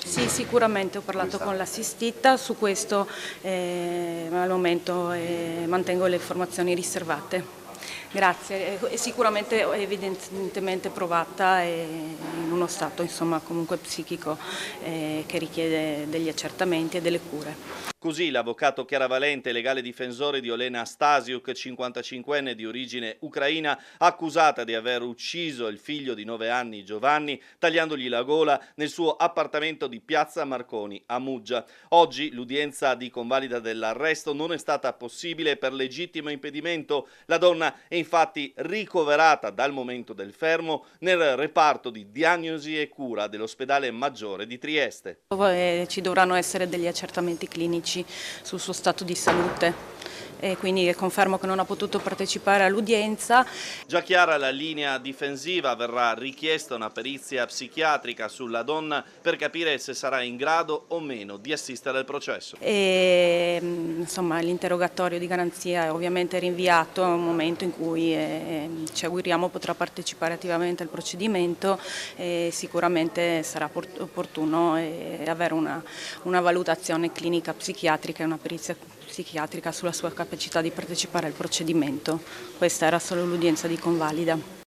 Sì, sicuramente ho parlato con l'assistita, su questo al momento mantengo le informazioni riservate. Grazie, è sicuramente evidentemente provata e in uno stato insomma, comunque psichico che richiede degli accertamenti e delle cure. Così l'avvocato Chiara Valente, legale difensore di Olena Stasiuk, 55enne di origine ucraina, accusata di aver ucciso il figlio di 9 anni Giovanni, tagliandogli la gola nel suo appartamento di Piazza Marconi a Muggia. Oggi l'udienza di convalida dell'arresto non è stata possibile per legittimo impedimento. La donna è infatti ricoverata dal momento del fermo nel reparto di diagnosi e cura dell'ospedale maggiore di Trieste. Ci dovranno essere degli accertamenti clinici sul suo stato di salute e quindi confermo che non ha potuto partecipare all'udienza. Già chiara la linea difensiva, verrà richiesta una perizia psichiatrica sulla donna per capire se sarà in grado o meno di assistere al processo. Insomma, l'interrogatorio di garanzia è ovviamente rinviato a un momento in cui ci auguriamo potrà partecipare attivamente al procedimento e sicuramente sarà opportuno avere una valutazione clinica psichiatrica e una perizia psichiatrica sulla sua capacità di partecipare al procedimento. Questa era solo l'udienza di convalida.